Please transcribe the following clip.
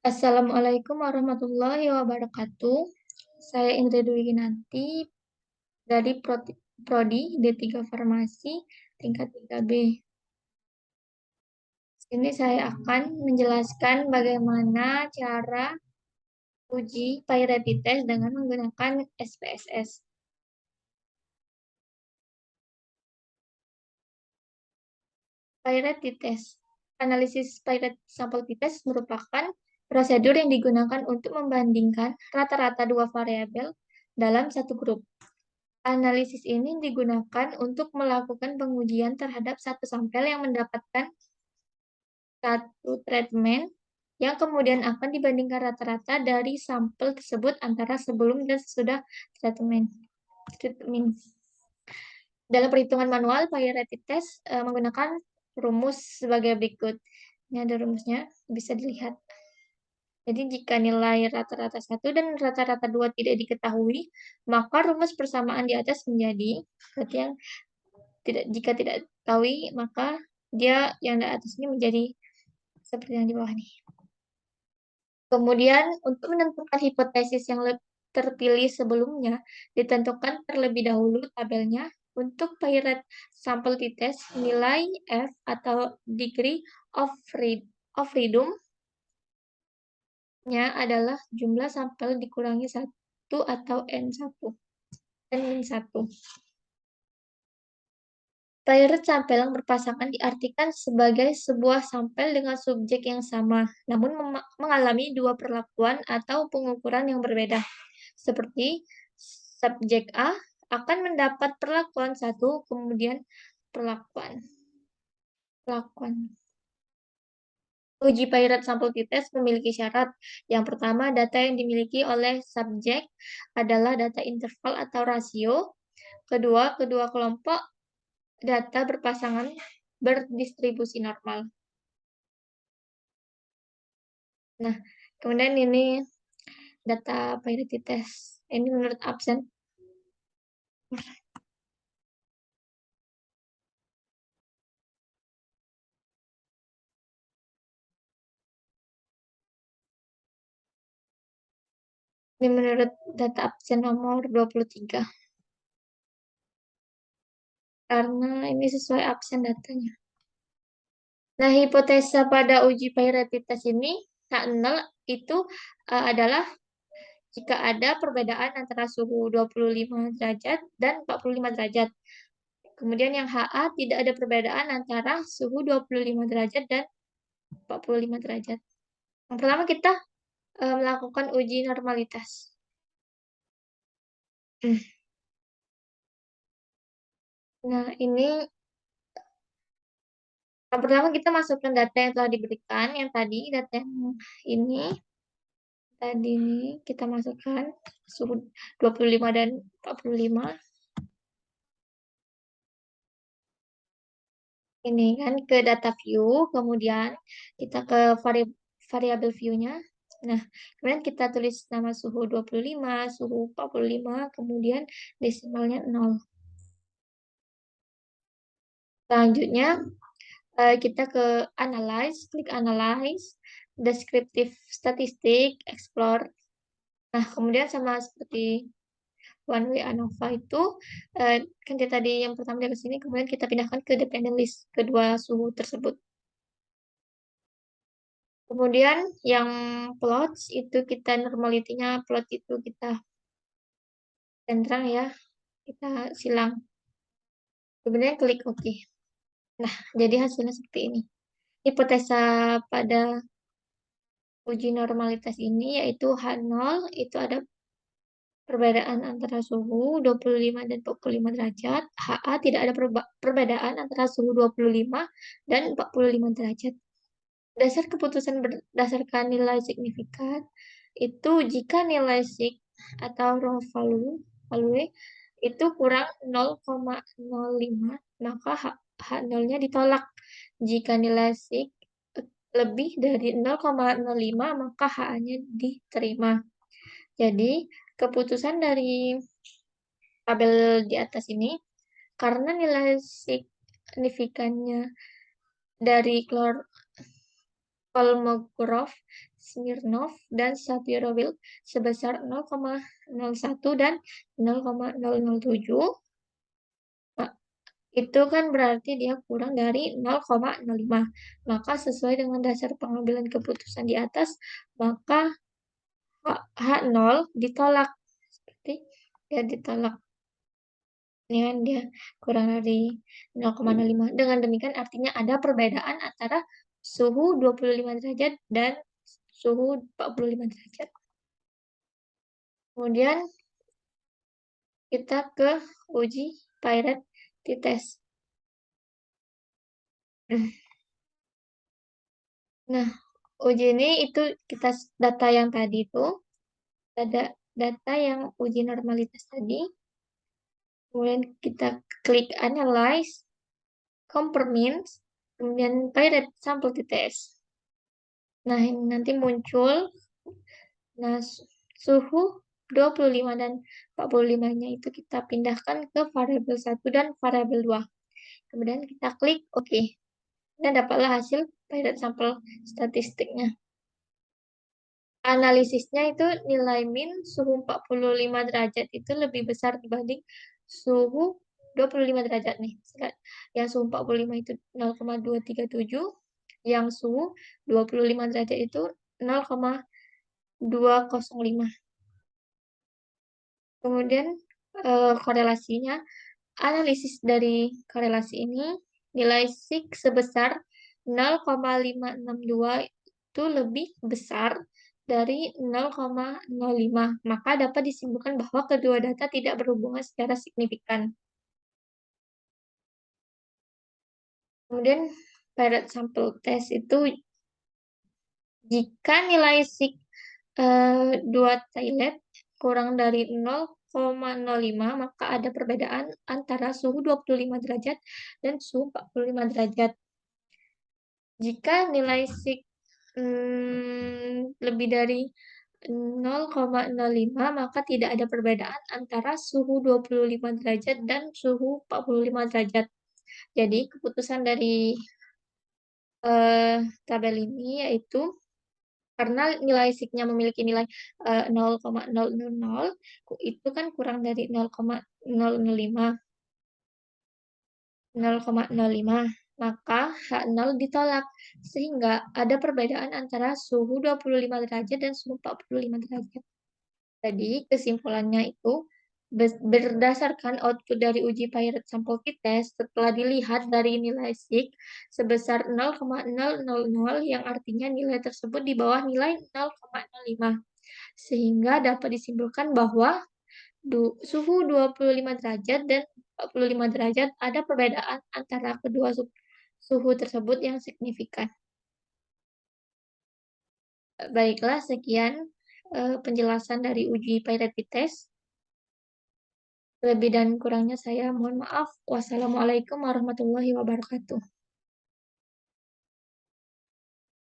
Assalamualaikum warahmatullahi wabarakatuh. Saya Indri Dwi Ginanti dari Prodi D3 Farmasi tingkat 3B. Sini saya akan menjelaskan bagaimana cara uji Pyretic test dengan menggunakan SPSS. Pyretic test. Analisis Pyretic sample test merupakan prosedur yang digunakan untuk membandingkan rata-rata dua variabel dalam satu grup. Analisis ini digunakan untuk melakukan pengujian terhadap satu sampel yang mendapatkan satu treatment yang kemudian akan dibandingkan rata-rata dari sampel tersebut antara sebelum dan sesudah treatment. Dalam perhitungan manual, Pyretic test menggunakan rumus sebagai berikut. Ini ada rumusnya, bisa dilihat. Jadi jika nilai rata-rata 1 dan rata-rata 2 tidak diketahui, maka rumus persamaan di atas menjadi, berarti yang jika tidak diketahui, maka dia yang di atas ini menjadi seperti yang di bawah nih. Kemudian untuk menentukan hipotesis yang terpilih sebelumnya, ditentukan terlebih dahulu tabelnya. Untuk Pyretic sample t-test, nilai F atau degree of freedom-nya adalah jumlah sampel dikurangi 1 atau N1. N-1. Pyretic sampel yang berpasangan diartikan sebagai sebuah sampel dengan subjek yang sama, namun mengalami dua perlakuan atau pengukuran yang berbeda. Seperti subjek A akan mendapat perlakuan 1, kemudian perlakuan. Uji Pyretic sample t-test memiliki syarat. Yang pertama, data yang dimiliki oleh subjek adalah data interval atau rasio. Kedua, kedua kelompok data berpasangan berdistribusi normal. Nah, kemudian ini data Pyretic test. Ini menurut absen. Ini menurut data absen nomor 23. Karena ini sesuai absen datanya. Nah, hipotesa pada uji Pyretic test ini, H0 itu adalah jika ada perbedaan antara suhu 25 derajat dan 45 derajat. Kemudian yang HA tidak ada perbedaan antara suhu 25 derajat dan 45 derajat. Yang pertama kita melakukan uji normalitas. Nah, ini yang pertama kita masukkan data yang telah diberikan, yang tadi, data yang ini. Tadi ini kita masukkan suhu 25 dan 45. Ini kan ke data view, kemudian kita ke variabel view-nya. Nah, kemudian kita tulis nama suhu 25, suhu 45, kemudian desimalnya 0. Selanjutnya, kita ke analyze, klik analyze, descriptive statistic, explore. Nah, kemudian sama seperti one way ANOVA itu, kan kita tadi yang pertama dari sini, kemudian kita pindahkan ke dependent list, kedua suhu tersebut. Kemudian yang plots itu kita normality-nya plot itu kita centang ya, kita silang. Kemudian klik OK. Nah, jadi hasilnya seperti ini. Hipotesa pada uji normalitas ini yaitu H0 itu ada perbedaan antara suhu 25 dan 45 derajat. HA tidak ada perbedaan antara suhu 25 dan 45 derajat. Dasar keputusan berdasarkan nilai signifikan itu jika nilai sig atau raw value itu kurang 0,05 maka H0-nya ditolak. Jika nilai sig lebih dari 0,05 maka HA-nya diterima. Jadi keputusan dari tabel di atas ini karena nilai signifikannya dari Kolmogorov, Smirnov, dan Shapiro-Wilk sebesar 0,01 dan 0,007. Nah, itu kan berarti dia kurang dari 0,05. Maka sesuai dengan dasar pengambilan keputusan di atas, maka H0 ditolak. Seperti dia ditolak. Ini kan dia kurang dari 0,05. Dengan demikian artinya ada perbedaan antara suhu 25 derajat dan suhu 45 derajat. Kemudian kita ke uji Pirate t-test. Nah, uji ini itu kita data yang tadi itu, ada data yang uji normalitas tadi. Kemudian kita klik analyze, compare means, kemudian Pirate sample t-test. Nah, ini nanti muncul. Nah, suhu 25 dan 45-nya itu kita pindahkan ke variabel 1 dan variabel 2. Kemudian kita klik OK. Dan dapatlah hasil pilot sampel statistiknya. Analisisnya itu nilai min suhu 45 derajat itu lebih besar dibanding suhu 25 derajat nih. Yang suhu 45 itu 0,237, yang suhu 25 derajat itu 0,205. Kemudian korelasinya, analisis dari korelasi ini, nilai sig sebesar 0,562 itu lebih besar dari 0,05. Maka dapat disimpulkan bahwa kedua data tidak berhubungan secara signifikan. Kemudian Pirate sample test itu jika nilai sig 2 Thailand kurang dari 0,05, maka ada perbedaan antara suhu 25 derajat dan suhu 45 derajat. Jika nilai sig lebih dari 0,05, maka tidak ada perbedaan antara suhu 25 derajat dan suhu 45 derajat. Jadi, keputusan dari tabel ini yaitu karena nilai sig-nya memiliki nilai 0,000, itu kan kurang dari 0,05, maka H0 ditolak, sehingga ada perbedaan antara suhu 25 derajat dan suhu 45 derajat. Jadi, kesimpulannya itu, berdasarkan output dari uji Pirate sample t-test, setelah dilihat dari nilai sig sebesar 0,000, yang artinya nilai tersebut di bawah nilai 0,05. Sehingga dapat disimpulkan bahwa suhu 25 derajat dan 45 derajat ada perbedaan antara kedua suhu tersebut yang signifikan. Baiklah, sekian penjelasan dari uji Pirate test. Lebih dan kurangnya saya mohon maaf. Wassalamualaikum warahmatullahi wabarakatuh.